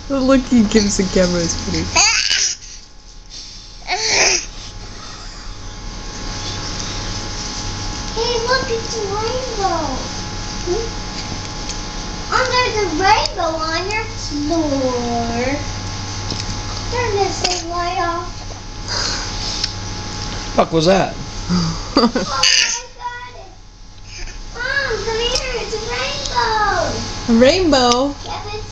The look he gives the camera is pretty. Hey, look, it's a rainbow. There's a rainbow on your floor. Turn this thing light off. Fuck was that? Oh, I got it. Mom, come here. It's a rainbow. A rainbow?